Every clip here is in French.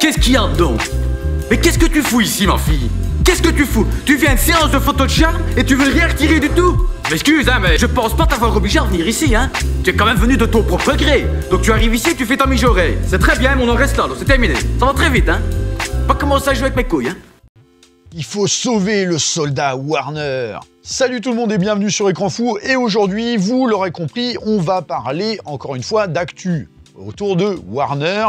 qu'est-ce qu'il y a donc? Mais qu'est-ce que tu fous ici, ma fille? Qu'est-ce que tu fous? Tu viens à une séance de photo de charme et tu veux rien retirer du tout? M'excuse, hein, mais je pense pas t'avoir obligé à venir ici, hein. Tu es quand même venu de ton propre gré. Donc tu arrives ici et tu fais ta mijaurée. C'est très bien, mais on en reste là, c'est terminé. Ça va très vite, hein. Pas commencer à jouer avec mes couilles, hein. Il faut sauver le soldat Warner. Salut tout le monde et bienvenue sur Écran Fou. Et aujourd'hui, vous l'aurez compris, on va parler encore une fois d'actu autour de Warner.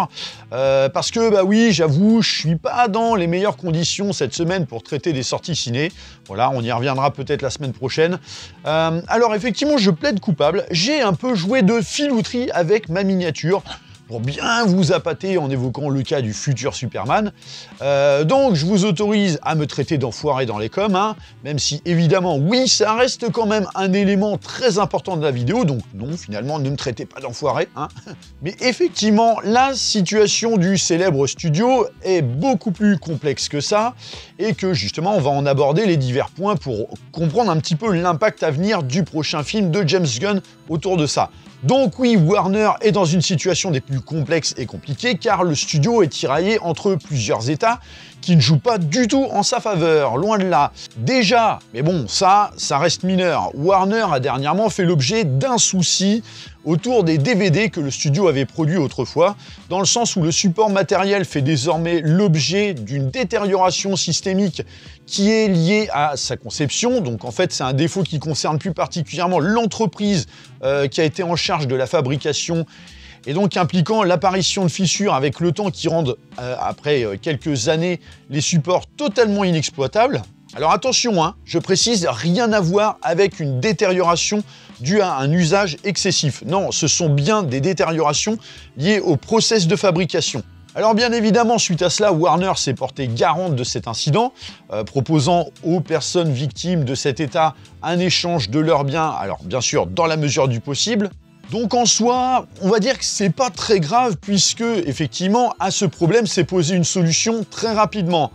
Parce que, bah oui, j'avoue, je suis pas dans les meilleures conditions cette semaine pour traiter des sorties ciné. Voilà, on y reviendra peut-être la semaine prochaine. Alors effectivement, je plaide coupable. J'ai un peu joué de filouterie avec ma miniature, pour bien vous appâter en évoquant le cas du futur Superman. Donc je vous autorise à me traiter d'enfoiré dans les coms, hein, même si évidemment, oui, ça reste quand même un élément très important de la vidéo, donc non, finalement, ne me traitez pas d'enfoiré. Hein. Mais effectivement, la situation du célèbre studio est beaucoup plus complexe que ça, et que justement, on va en aborder les divers points pour comprendre un petit peu l'impact à venir du prochain film de James Gunn autour de ça. Donc oui, Warner est dans une situation des plus complexes et compliquées car le studio est tiraillé entre plusieurs états qui ne jouent pas du tout en sa faveur, loin de là. Déjà, mais bon, ça reste mineur, Warner a dernièrement fait l'objet d'un souci autour des DVD que le studio avait produits autrefois, dans le sens où le support matériel fait désormais l'objet d'une détérioration systémique qui est liée à sa conception. Donc en fait, c'est un défaut qui concerne plus particulièrement l'entreprise qui a été en charge de la fabrication, et donc impliquant l'apparition de fissures avec le temps qui rendent, après quelques années, les supports totalement inexploitables. Alors attention, hein, je précise, rien à voir avec une détérioration due à un usage excessif. Non, ce sont bien des détériorations liées au process de fabrication. Alors bien évidemment, suite à cela, Warner s'est porté garante de cet incident, proposant aux personnes victimes de cet état un échange de leurs biens, alors bien sûr dans la mesure du possible. Donc en soi, on va dire que c'est pas très grave puisque effectivement à ce problème s'est posé une solution très rapidement.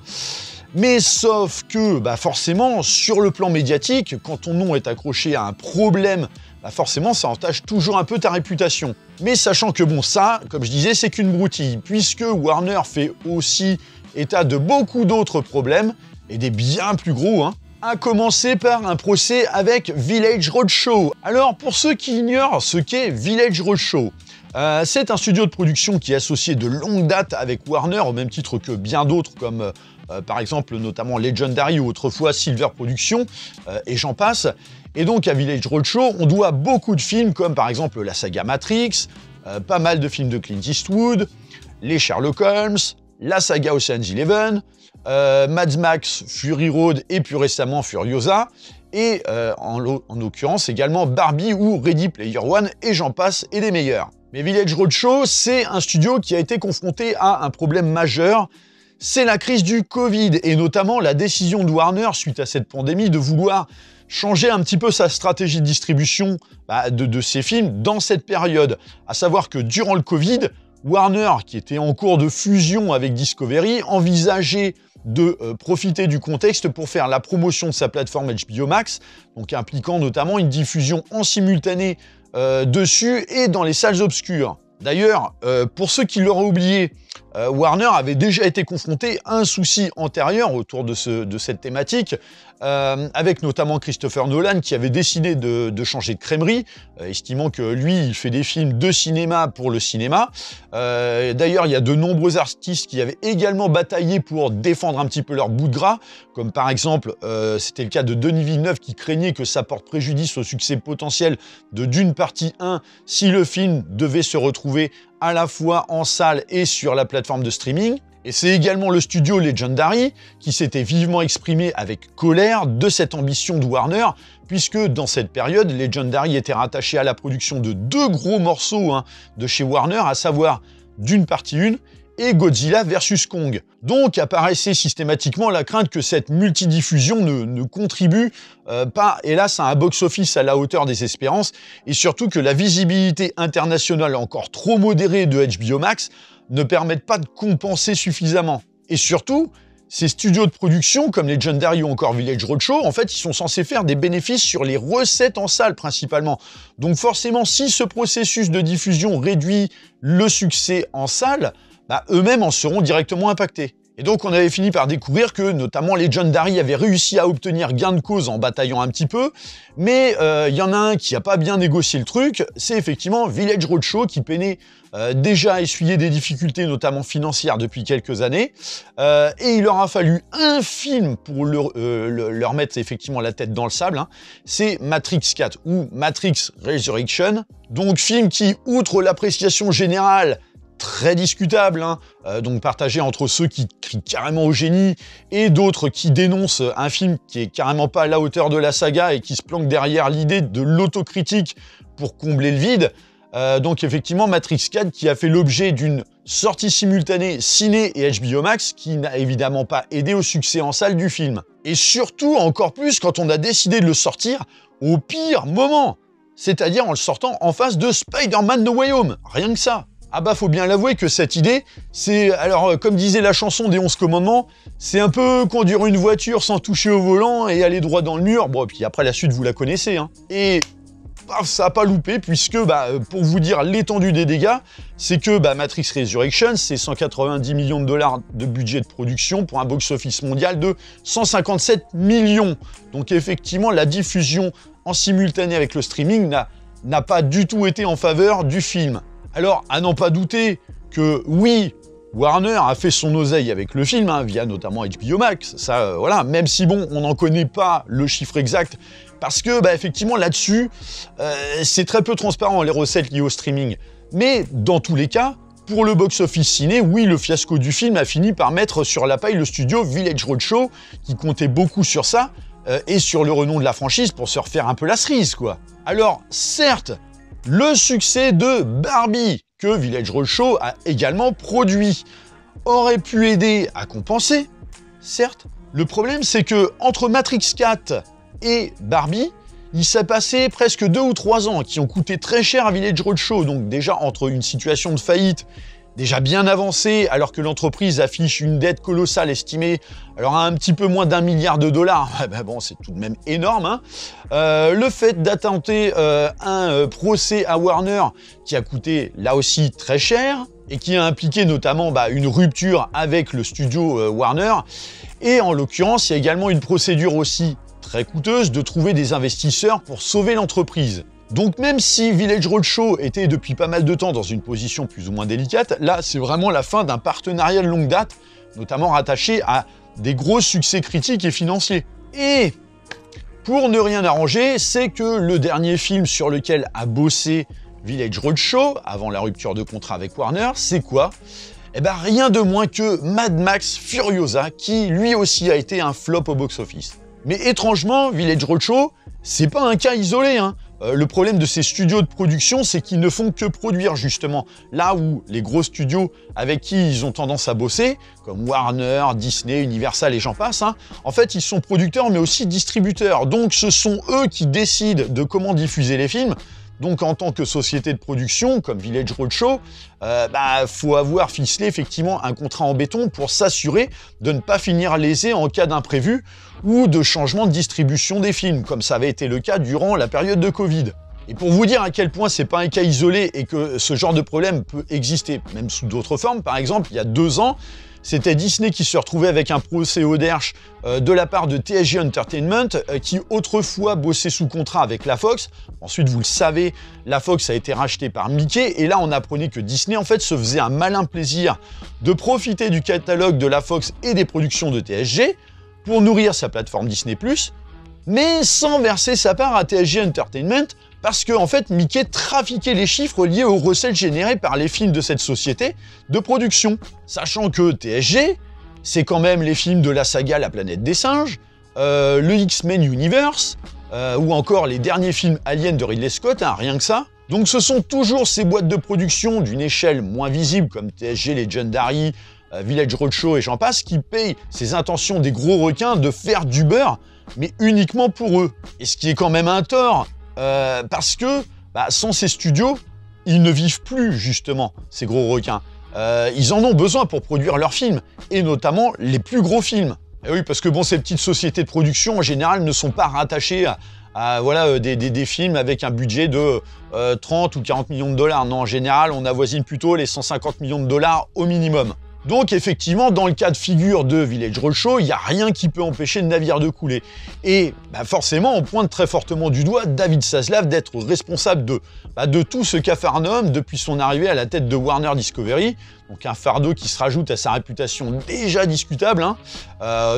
Mais sauf que forcément sur le plan médiatique, quand ton nom est accroché à un problème, forcément ça entache toujours un peu ta réputation. Mais sachant que bon ça, comme je disais, c'est qu'une broutille, puisque Warner fait aussi état de beaucoup d'autres problèmes, et des bien plus gros, hein. À commencer par un procès avec Village Roadshow. Alors, pour ceux qui ignorent ce qu'est Village Roadshow, c'est un studio de production qui est associé de longue date avec Warner, au même titre que bien d'autres, comme par exemple notamment Legendary ou autrefois Silver Productions, et j'en passe. Et donc à Village Roadshow, on doit beaucoup de films comme par exemple la saga Matrix, pas mal de films de Clint Eastwood, les Sherlock Holmes, la saga Ocean's 11, Mad Max, Fury Road et plus récemment Furiosa, et en l'occurrence également Barbie ou Ready Player One, et j'en passe, et des meilleurs. Mais Village Roadshow, c'est un studio qui a été confronté à un problème majeur, c'est la crise du Covid, et notamment la décision de Warner, suite à cette pandémie, de vouloir changer un petit peu sa stratégie de distribution de ses films dans cette période. À savoir que durant le Covid, Warner, qui était en cours de fusion avec Discovery, envisageait de profiter du contexte pour faire la promotion de sa plateforme HBO Max, donc impliquant notamment une diffusion en simultané dessus et dans les salles obscures. D'ailleurs, pour ceux qui l'auraient oublié, Warner avait déjà été confronté à un souci antérieur autour de cette thématique, avec notamment Christopher Nolan qui avait décidé de changer de crèmerie, estimant que lui, il fait des films de cinéma pour le cinéma. D'ailleurs, il y a de nombreux artistes qui avaient également bataillé pour défendre un petit peu leur bout de gras, comme par exemple, c'était le cas de Denis Villeneuve qui craignait que ça porte préjudice au succès potentiel de Dune partie 1 si le film devait se retrouver à la fois en salle et sur la plateforme de streaming. Et c'est également le studio Legendary qui s'était vivement exprimé avec colère de cette ambition de Warner, puisque dans cette période, Legendary était rattaché à la production de deux gros morceaux de chez Warner, à savoir Dune partie 1 et Godzilla vs Kong. Donc apparaissait systématiquement la crainte que cette multidiffusion ne contribue pas, hélas, à un box-office à la hauteur des espérances, et surtout que la visibilité internationale encore trop modérée de HBO Max ne permette pas de compenser suffisamment. Et surtout, ces studios de production, comme Legendary ou encore Village Roadshow, en fait, ils sont censés faire des bénéfices sur les recettes en salle principalement. Donc forcément, si ce processus de diffusion réduit le succès en salle, eux-mêmes en seront directement impactés. Et donc on avait fini par découvrir que notamment Legendary avait réussi à obtenir gain de cause en bataillant un petit peu, mais il y en a un qui n'a pas bien négocié le truc, c'est effectivement Village Roadshow qui peinait déjà à essuyer des difficultés notamment financières depuis quelques années, et il leur a fallu un film pour leur mettre effectivement la tête dans le sable, hein. C'est Matrix 4 ou Matrix Resurrection, donc film qui, outre l'appréciation générale, très discutable, hein, donc partagé entre ceux qui crient carrément au génie et d'autres qui dénoncent un film qui est carrément pas à la hauteur de la saga et qui se planque derrière l'idée de l'autocritique pour combler le vide. Donc effectivement, Matrix 4 qui a fait l'objet d'une sortie simultanée ciné et HBO Max qui n'a évidemment pas aidé au succès en salle du film. Et surtout, encore plus, quand on a décidé de le sortir au pire moment, c'est-à-dire en le sortant en face de Spider-Man No Way Home, rien que ça. Ah bah faut bien l'avouer que cette idée, c'est, alors comme disait la chanson des 11 commandements, c'est un peu conduire une voiture sans toucher au volant et aller droit dans le mur, bon puis après la suite vous la connaissez, hein. Et paf, ça a pas loupé puisque, pour vous dire l'étendue des dégâts, c'est que Matrix Resurrection, c'est 190 millions de dollars de budget de production pour un box-office mondial de 157 millions. Donc effectivement, la diffusion en simultané avec le streaming n'a pas du tout été en faveur du film. Alors, à n'en pas douter que, oui, Warner a fait son oseille avec le film, hein, via notamment HBO Max, ça, voilà, même si, bon, on n'en connaît pas le chiffre exact, parce que, effectivement, là-dessus, c'est très peu transparent, les recettes liées au streaming. Mais, dans tous les cas, pour le box-office ciné, oui, le fiasco du film a fini par mettre sur la paille le studio Village Roadshow, qui comptait beaucoup sur ça, et sur le renom de la franchise pour se refaire un peu la cerise, quoi. Alors, certes, le succès de Barbie, que Village Roadshow a également produit, aurait pu aider à compenser, certes. Le problème, c'est que entre Matrix 4 et Barbie, il s'est passé presque 2 ou 3 ans qui ont coûté très cher à Village Roadshow, donc déjà entre une situation de faillite déjà bien avancée, alors que l'entreprise affiche une dette colossale estimée alors à un petit peu moins d'1 milliard de dollars, bon, c'est tout de même énorme, hein. Le fait d'attenter un procès à Warner qui a coûté là aussi très cher et qui a impliqué notamment une rupture avec le studio Warner, et en l'occurrence, il y a également une procédure aussi très coûteuse de trouver des investisseurs pour sauver l'entreprise. Donc même si Village Roadshow était depuis pas mal de temps dans une position plus ou moins délicate, là c'est vraiment la fin d'un partenariat de longue date, notamment rattaché à des gros succès critiques et financiers. Et pour ne rien arranger, c'est que le dernier film sur lequel a bossé Village Roadshow, avant la rupture de contrat avec Warner, c'est quoi ? Rien de moins que Mad Max Furiosa, qui lui aussi a été un flop au box-office. Mais étrangement, Village Roadshow, c'est pas un cas isolé, hein. Le problème de ces studios de production, c'est qu'ils ne font que produire, justement. Là où les gros studios avec qui ils ont tendance à bosser, comme Warner, Disney, Universal et j'en passe, hein, en fait, ils sont producteurs mais aussi distributeurs. Donc, ce sont eux qui décident de comment diffuser les films. Donc, en tant que société de production, comme Village Roadshow, faut avoir ficelé effectivement un contrat en béton pour s'assurer de ne pas finir lésé en cas d'imprévu ou de changement de distribution des films, comme ça avait été le cas durant la période de Covid. Et pour vous dire à quel point c'est pas un cas isolé et que ce genre de problème peut exister, même sous d'autres formes, par exemple, il y a 2 ans, c'était Disney qui se retrouvait avec un procès au derche de la part de TSG Entertainment, qui autrefois bossait sous contrat avec la Fox. Ensuite, vous le savez, la Fox a été rachetée par Mickey, et là, on apprenait que Disney, en fait, se faisait un malin plaisir de profiter du catalogue de la Fox et des productions de TSG pour nourrir sa plateforme Disney+, mais sans verser sa part à TSG Entertainment, parce que en fait, Mickey trafiquait les chiffres liés aux recettes générées par les films de cette société de production. Sachant que TSG, c'est quand même les films de la saga La Planète des Singes, le X-Men Universe, ou encore les derniers films Alien de Ridley Scott, hein, rien que ça. Donc ce sont toujours ces boîtes de production d'une échelle moins visible, comme TSG Legendary, Village Roadshow et j'en passe, qui payent ces intentions des gros requins de faire du beurre, mais uniquement pour eux. Et ce qui est quand même un tort, parce que sans ces studios, ils ne vivent plus justement, ces gros requins. Ils en ont besoin pour produire leurs films, et notamment les plus gros films. Et oui, parce que bon, ces petites sociétés de production, en général, ne sont pas rattachées voilà, des films avec un budget de 30 ou 40 millions de dollars. Non, en général, on avoisine plutôt les 150 millions de dollars au minimum. Donc effectivement, dans le cas de figure de Village Roadshow, il n'y a rien qui peut empêcher le navire de couler. Et forcément, on pointe très fortement du doigt David Zaslav d'être responsable de tout ce capharnaüm depuis son arrivée à la tête de Warner Discovery. Donc un fardeau qui se rajoute à sa réputation déjà discutable,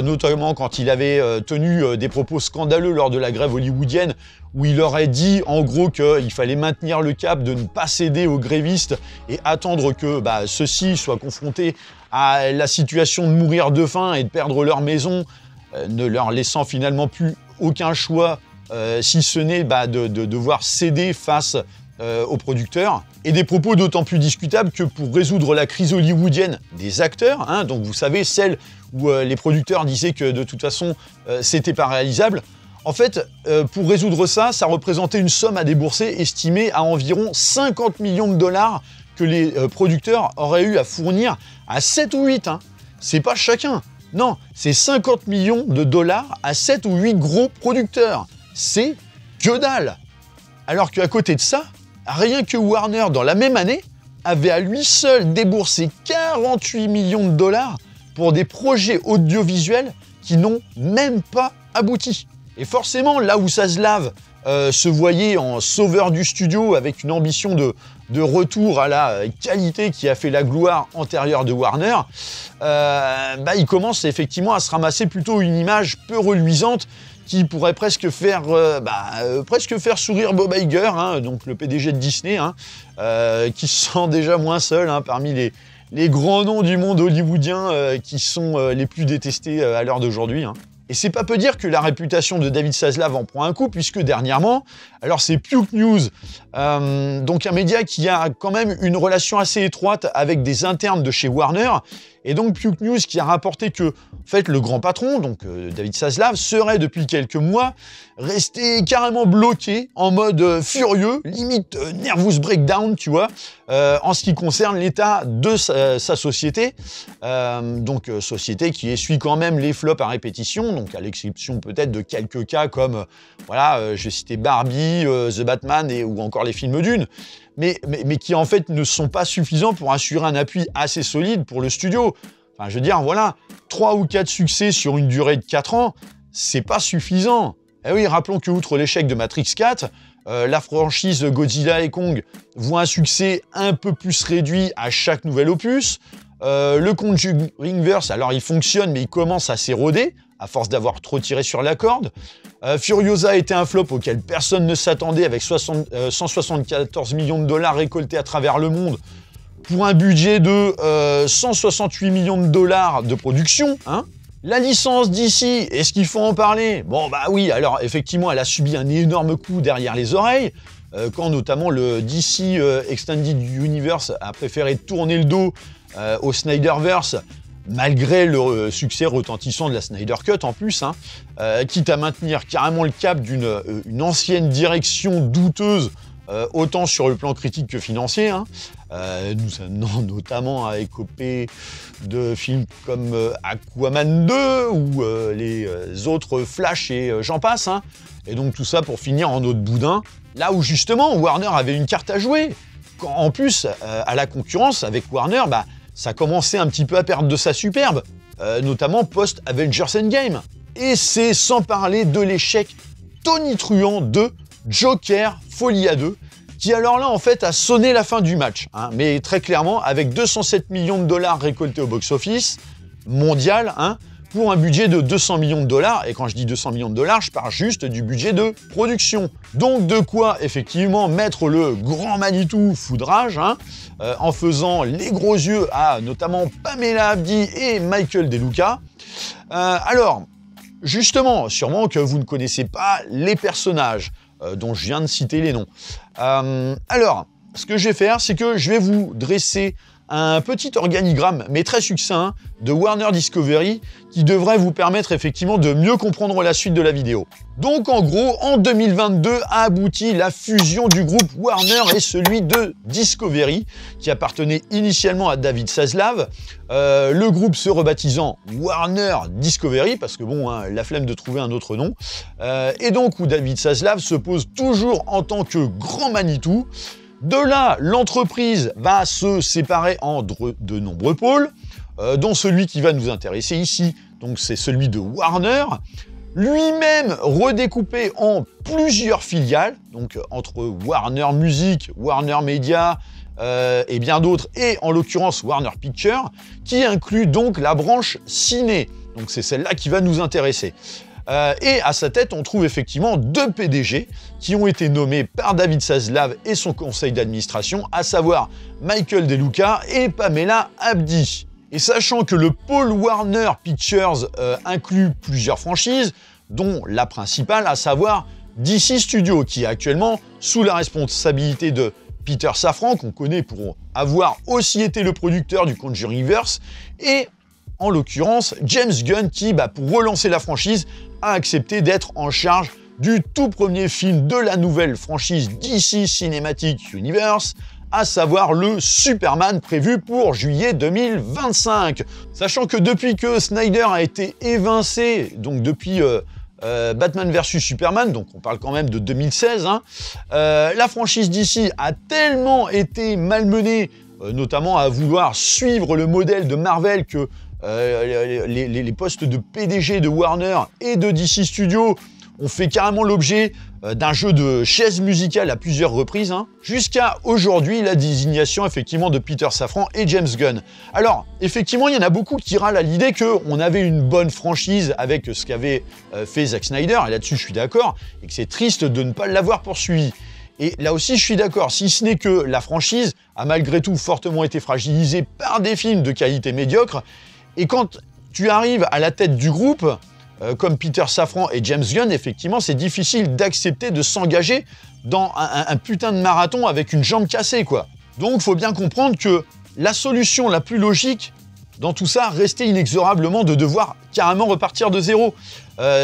notamment quand il avait tenu des propos scandaleux lors de la grève hollywoodienne, où il aurait dit en gros qu'il fallait maintenir le cap, de ne pas céder aux grévistes et attendre que ceux-ci soient confrontés à la situation de mourir de faim et de perdre leur maison, ne leur laissant finalement plus aucun choix, si ce n'est de devoir céder face aux producteurs. Et des propos d'autant plus discutables que pour résoudre la crise hollywoodienne des acteurs, donc vous savez, celle où les producteurs disaient que de toute façon c'était pas réalisable, en fait, pour résoudre ça, ça représentait une somme à débourser estimée à environ 50 millions de dollars que les producteurs auraient eu à fournir à 7 ou 8. C'est pas chacun. Non, c'est 50 millions de dollars à 7 ou 8 gros producteurs. C'est que dalle. Alors qu'à côté de ça, rien que Warner, dans la même année, avait à lui seul déboursé 48 millions de dollars pour des projets audiovisuels qui n'ont même pas abouti. Et forcément, là où Zaslav se voyait en sauveur du studio avec une ambition de retour à la qualité qui a fait la gloire antérieure de Warner, il commence effectivement à se ramasser plutôt une image peu reluisante qui pourrait presque faire sourire Bob Iger, donc le PDG de Disney, qui se sent déjà moins seul parmi les grands noms du monde hollywoodien qui sont les plus détestés à l'heure d'aujourd'hui. Et c'est pas peu dire que la réputation de David Zaslav en prend un coup, puisque dernièrement, alors c'est Puke News, donc un média qui a quand même une relation assez étroite avec des internes de chez Warner, et donc Puke News qui a rapporté que, en fait, le grand patron, donc David Zaslav, serait depuis quelques mois resté carrément bloqué, en mode furieux, limite nervous breakdown, tu vois, en ce qui concerne l'état de sa société, donc société qui essuie quand même les flops à répétition, donc à l'exception peut-être de quelques cas comme, voilà, je vais citer Barbie, The Batman ou encore les films Dune, mais qui en fait ne sont pas suffisants pour assurer un appui assez solide pour le studio. Enfin, je veux dire, voilà, 3 ou 4 succès sur une durée de 4 ans, c'est pas suffisant. Eh oui, rappelons que outre l'échec de Matrix 4, la franchise Godzilla et Kong voit un succès un peu plus réduit à chaque nouvel opus. Le Conjuringverse, alors il fonctionne, mais il commence à s'éroder, à force d'avoir trop tiré sur la corde. Furiosa était un flop auquel personne ne s'attendait, avec 174 millions de dollars récoltés à travers le monde, pour un budget de 168 millions de dollars de production. La licence DC, est-ce qu'il faut en parler? Bon, oui, alors effectivement, elle a subi un énorme coup derrière les oreilles, quand notamment le DC Extended Universe a préféré tourner le dos au Snyderverse, malgré le succès retentissant de la Snyder Cut en plus, quitte à maintenir carrément le cap d'une ancienne direction douteuse, autant sur le plan critique que financier, notamment à écoper de films comme Aquaman 2 ou les autres Flash et j'en passe, et donc tout ça pour finir en eau de boudin, là où justement Warner avait une carte à jouer. En plus, à la concurrence avec Warner, ça commençait un petit peu à perdre de sa superbe, notamment post-Avengers Endgame. Et c'est sans parler de l'échec tonitruant de Joker Folie à 2, qui alors là en fait a sonné la fin du match, mais très clairement avec 207 millions de dollars récoltés au box-office mondial, pour un budget de 200 millions de dollars, et quand je dis 200 millions de dollars, je parle juste du budget de production. Donc de quoi effectivement mettre le grand Manitou foudrage, en faisant les gros yeux à notamment Pamela Abdi et Michael De Luca. Alors, justement, sûrement que vous ne connaissez pas les personnages dont je viens de citer les noms. Alors, ce que je vais faire, c'est que je vais vous dresser un petit organigramme, mais très succinct, de Warner Discovery qui devrait vous permettre effectivement de mieux comprendre la suite de la vidéo. Donc en gros, en 2022 a abouti la fusion du groupe Warner et celui de Discovery, qui appartenait initialement à David Zaslav, le groupe se rebaptisant Warner Discovery, parce que bon, hein, la flemme de trouver un autre nom, et donc où David Zaslav se pose toujours en tant que grand Manitou. De là, l'entreprise va se séparer en de nombreux pôles, dont celui qui va nous intéresser ici, donc c'est celui de Warner, lui-même redécoupé en plusieurs filiales, donc entre Warner Music, Warner Media et bien d'autres, et en l'occurrence Warner Pictures, qui inclut donc la branche ciné. Donc c'est celle-là qui va nous intéresser. Et à sa tête, on trouve effectivement 2 PDG qui ont été nommés par David Zaslav et son conseil d'administration, à savoir Michael De Luca et Pamela Abdy. Et sachant que le pôle Warner Pictures inclut plusieurs franchises, dont la principale, à savoir DC Studios, qui est actuellement sous la responsabilité de Peter Safran, qu'on connaît pour avoir aussi été le producteur du Conjuringverse, et en l'occurrence James Gunn qui, pour relancer la franchise, a accepté d'être en charge du tout premier film de la nouvelle franchise DC Cinematic Universe, à savoir le Superman prévu pour juillet 2025. Sachant que depuis que Snyder a été évincé, donc depuis Batman vs Superman, donc on parle quand même de 2016, hein, la franchise DC a tellement été malmenée, notamment à vouloir suivre le modèle de Marvel, que les postes de PDG de Warner et de DC Studios ont fait carrément l'objet d'un jeu de chaises musicales à plusieurs reprises, hein, jusqu'à aujourd'hui la désignation effectivement de Peter Safran et James Gunn. Alors effectivement, il y en a beaucoup qui râlent à l'idée qu'on avait une bonne franchise avec ce qu'avait fait Zack Snyder, et là-dessus je suis d'accord, et que c'est triste de ne pas l'avoir poursuivi. Et là aussi, je suis d'accord, si ce n'est que la franchise a malgré tout fortement été fragilisée par des films de qualité médiocre, et quand tu arrives à la tête du groupe, comme Peter Safran et James Gunn, effectivement, c'est difficile d'accepter de s'engager dans un putain de marathon avec une jambe cassée, quoi. Donc, il faut bien comprendre que la solution la plus logique dans tout ça restait inexorablement de devoir carrément repartir de zéro.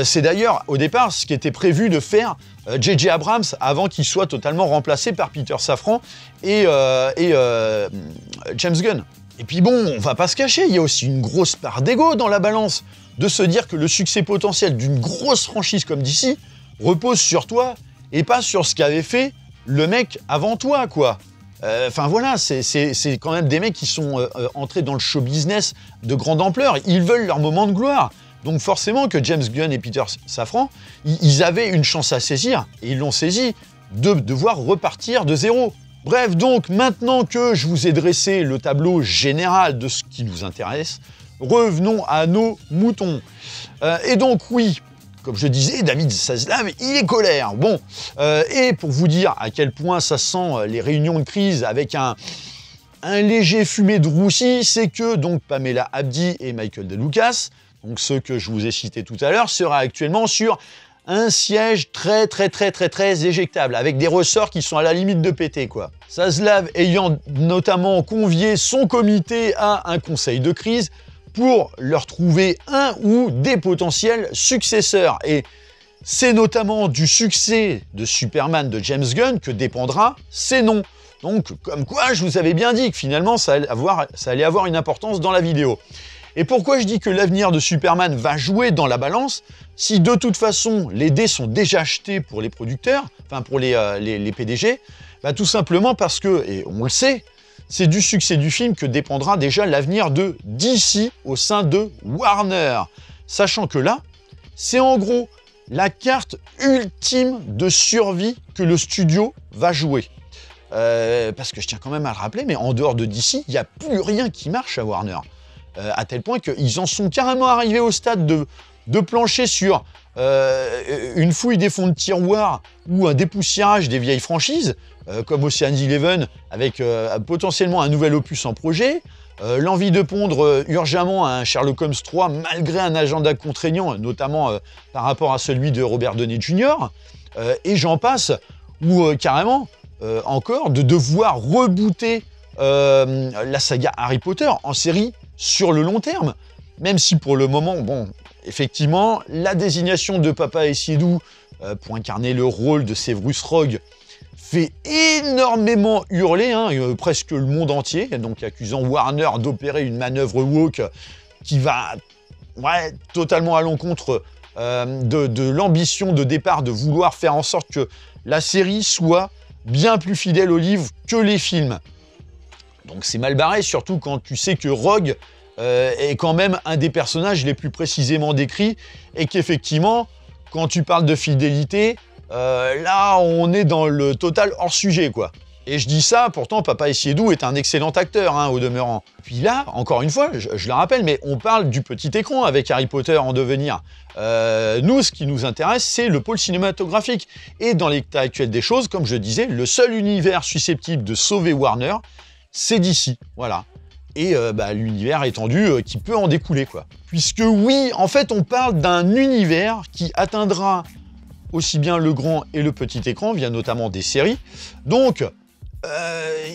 C'est d'ailleurs, au départ, ce qui était prévu de faire J.J. Abrams avant qu'il soit totalement remplacé par Peter Safran et James Gunn. Et puis bon, on va pas se cacher, il y a aussi une grosse part d'ego dans la balance, de se dire que le succès potentiel d'une grosse franchise comme DC repose sur toi et pas sur ce qu'avait fait le mec avant toi, quoi. Enfin voilà, c'est quand même des mecs qui sont entrés dans le show business de grande ampleur, ils veulent leur moment de gloire. Donc forcément que James Gunn et Peter Safran, ils avaient une chance à saisir, et ils l'ont saisi, de devoir repartir de zéro. Bref, donc maintenant que je vous ai dressé le tableau général de ce qui nous intéresse, revenons à nos moutons. Et donc oui, comme je disais, David Zaslav, il est colère. Bon, et pour vous dire à quel point ça sent les réunions de crise avec un léger fumé de roussi, c'est que donc Pamela Abdy et Michael De Lucas, donc ceux que je vous ai cités tout à l'heure, sera actuellement sur un siège très éjectable, avec des ressorts qui sont à la limite de péter, quoi. Zaslav ayant notamment convié son comité à un conseil de crise pour leur trouver un ou des potentiels successeurs. Et c'est notamment du succès de Superman de James Gunn que dépendra ces noms. Donc, comme quoi, je vous avais bien dit que finalement, ça allait avoir une importance dans la vidéo. Et pourquoi je dis que l'avenir de Superman va jouer dans la balance, si de toute façon les dés sont déjà achetés pour les producteurs, enfin pour les PDG, tout simplement parce que, et on le sait, c'est du succès du film que dépendra déjà l'avenir de DC au sein de Warner. Sachant que là, c'est en gros la carte ultime de survie que le studio va jouer. Parce que je tiens quand même à le rappeler, mais en dehors de DC, il n'y a plus rien qui marche à Warner. À tel point qu'ils en sont carrément arrivés au stade de plancher sur une fouille des fonds de tiroir ou un dépoussiérage des vieilles franchises, comme Ocean's 11, avec potentiellement un nouvel opus en projet, l'envie de pondre urgemment un Sherlock Holmes 3 malgré un agenda contraignant, notamment par rapport à celui de Robert Downey Jr., et j'en passe, ou carrément encore de devoir rebooter la saga Harry Potter en série sur le long terme. Même si pour le moment, bon, effectivement, la désignation de Papa Essiedu pour incarner le rôle de Severus Rogue fait énormément hurler, hein, presque le monde entier, donc accusant Warner d'opérer une manœuvre woke qui va totalement à l'encontre de l'ambition de départ de vouloir faire en sorte que la série soit bien plus fidèle au livre que les films. Donc c'est mal barré, surtout quand tu sais que Rogue est quand même un des personnages les plus précisément décrits et qu'effectivement, quand tu parles de fidélité, là on est dans le total hors-sujet, quoi. Et je dis ça, pourtant Papa Essiedu est un excellent acteur, hein, au demeurant. Puis là, encore une fois, je le rappelle, mais on parle du petit écran avec Harry Potter en devenir. Nous, ce qui nous intéresse, c'est le pôle cinématographique. Et dans l'état actuel des choses, comme je le disais, le seul univers susceptible de sauver Warner, c'est DC, voilà. Et l'univers étendu qui peut en découler, quoi. Puisque oui, en fait, on parle d'un univers qui atteindra aussi bien le grand et le petit écran, via notamment des séries. Donc,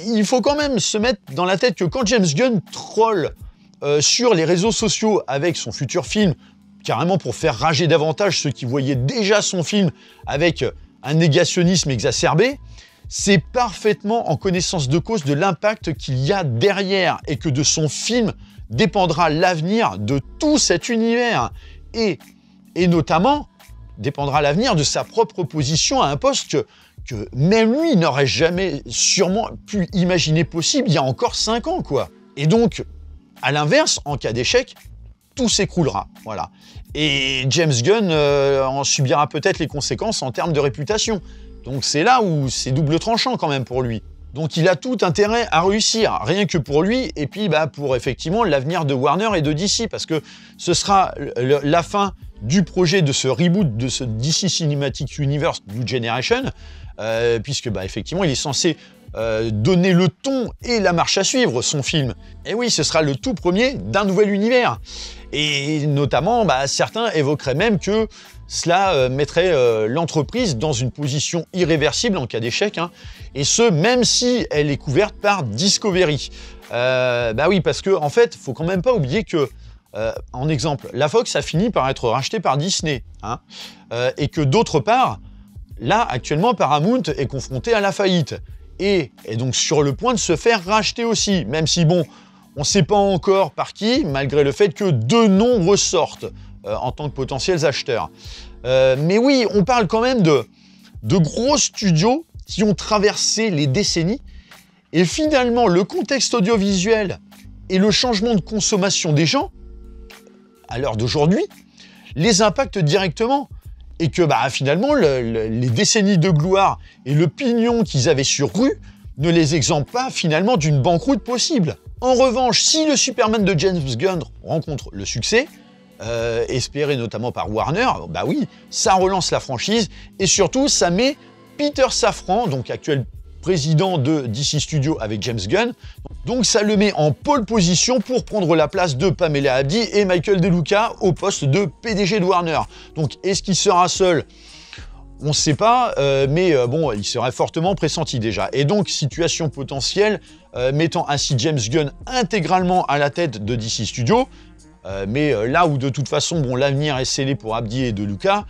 il faut quand même se mettre dans la tête que quand James Gunn troll sur les réseaux sociaux avec son futur film, carrément pour faire rager davantage ceux qui voyaient déjà son film avec un négationnisme exacerbé, c'est parfaitement en connaissance de cause de l'impact qu'il y a derrière et que de son film dépendra l'avenir de tout cet univers et notamment dépendra l'avenir de sa propre position à un poste que même lui n'aurait jamais sûrement pu imaginer possible il y a encore 5 ans, quoi. Et donc, à l'inverse, en cas d'échec, tout s'écroulera, voilà. Et James Gunn en subira peut-être les conséquences en termes de réputation. Donc c'est là où c'est double tranchant quand même pour lui. Donc il a tout intérêt à réussir, rien que pour lui, et puis pour effectivement l'avenir de Warner et de DC, parce que ce sera la fin du projet de ce reboot de ce DC Cinematic Universe New Generation, puisque effectivement il est censé donner le ton et la marche à suivre, son film. Et oui, ce sera le tout premier d'un nouvel univers. Et notamment, certains évoqueraient même que cela mettrait l'entreprise dans une position irréversible en cas d'échec, hein, et ce, même si elle est couverte par Discovery. Oui, parce que en fait, faut quand même pas oublier que, en exemple, la Fox a fini par être rachetée par Disney, hein, et que d'autre part, là, actuellement, Paramount est confronté à la faillite, et est donc sur le point de se faire racheter aussi, même si, bon, on ne sait pas encore par qui, malgré le fait que 2 noms ressortent en tant que potentiels acheteurs. Mais oui, on parle quand même de gros studios qui ont traversé les décennies, et finalement, le contexte audiovisuel et le changement de consommation des gens, à l'heure d'aujourd'hui, les impactent directement. Et que finalement, les décennies de gloire et le pignon qu'ils avaient sur rue ne les exemptent pas finalement d'une banqueroute possible. En revanche, si le Superman de James Gunn rencontre le succès, espéré notamment par Warner, oui, ça relance la franchise et surtout ça met Peter Safran, donc actuel président de DC Studios avec James Gunn, donc ça le met en pole position pour prendre la place de Pamela Abdy et Michael De Luca au poste de PDG de Warner. Donc est-ce qu'il sera seul ? On ne sait pas, mais il serait fortement pressenti déjà. Et donc, situation potentielle, mettant ainsi James Gunn intégralement à la tête de DC Studios, mais là où de toute façon, l'avenir est scellé pour Abdy et De Luca,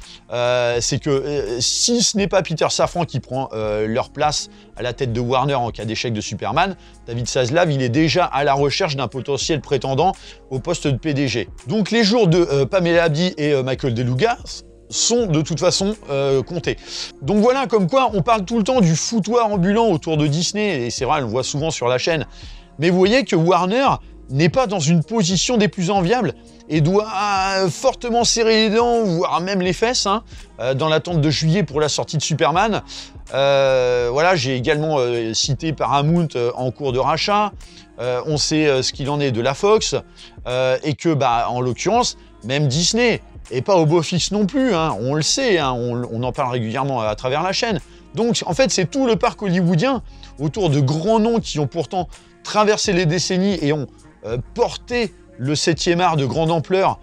c'est que si ce n'est pas Peter Safran qui prend leur place à la tête de Warner en cas d'échec de Superman, David Zaslav, il est déjà à la recherche d'un potentiel prétendant au poste de PDG. Donc les jours de Pamela Abdy et Michael De Luca sont de toute façon comptés. Donc voilà, comme quoi on parle tout le temps du foutoir ambulant autour de Disney, et c'est vrai, on le voit souvent sur la chaîne, mais vous voyez que Warner n'est pas dans une position des plus enviables et doit fortement serrer les dents, voire même les fesses, hein, dans l'attente de juillet pour la sortie de Superman. Voilà, j'ai également cité Paramount en cours de rachat. On sait ce qu'il en est de la Fox, et que, en l'occurrence, même Disney et pas au beau fixe non plus, hein, on le sait, hein, on en parle régulièrement à travers la chaîne. Donc en fait c'est tout le parc hollywoodien autour de grands noms qui ont pourtant traversé les décennies et ont porté le 7e art de grande ampleur,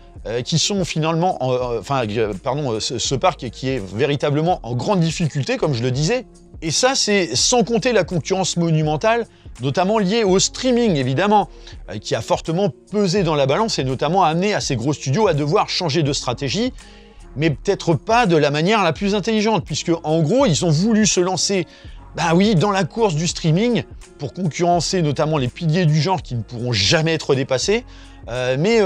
qui sont finalement, ce parc qui est véritablement en grande difficulté, comme je le disais. Et ça, c'est sans compter la concurrence monumentale notamment liées au streaming, évidemment, qui a fortement pesé dans la balance et notamment amené à ces gros studios à devoir changer de stratégie, mais peut-être pas de la manière la plus intelligente, puisque en gros, ils ont voulu se lancer, bah oui, dans la course du streaming, pour concurrencer notamment les piliers du genre qui ne pourront jamais être dépassés, mais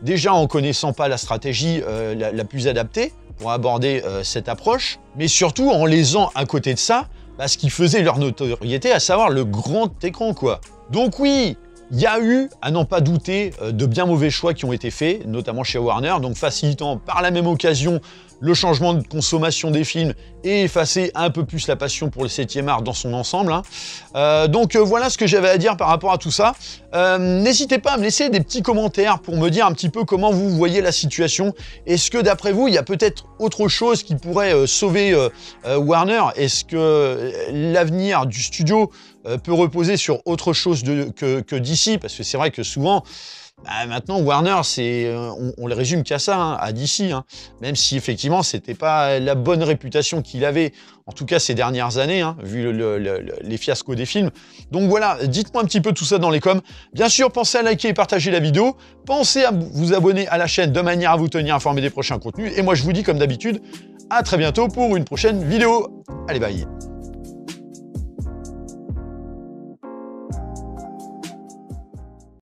déjà en connaissant pas la stratégie la plus adaptée pour aborder cette approche, mais surtout en laissant à côté de ça ce qui faisait leur notoriété, à savoir le grand écran, quoi. Donc oui, il y a eu, à n'en pas douter, de bien mauvais choix qui ont été faits, notamment chez Warner, donc facilitant par la même occasion le changement de consommation des films et effacer un peu plus la passion pour le 7e art dans son ensemble. Donc voilà ce que j'avais à dire par rapport à tout ça. N'hésitez pas à me laisser des petits commentaires pour me dire un petit peu comment vous voyez la situation. Est-ce que d'après vous, il y a peut-être autre chose qui pourrait sauver Warner? Est-ce que l'avenir du studio peut reposer sur autre chose que DC? Parce que c'est vrai que souvent, maintenant, Warner, on le résume qu'à ça, hein, à DC, hein, même si effectivement, c'était pas la bonne réputation qu'il avait, en tout cas ces dernières années, hein, vu les fiascos des films. Donc voilà, dites-moi un petit peu tout ça dans les coms. Bien sûr, pensez à liker et partager la vidéo. Pensez à vous abonner à la chaîne de manière à vous tenir informé des prochains contenus. Et moi, je vous dis comme d'habitude, à très bientôt pour une prochaine vidéo. Allez, bye!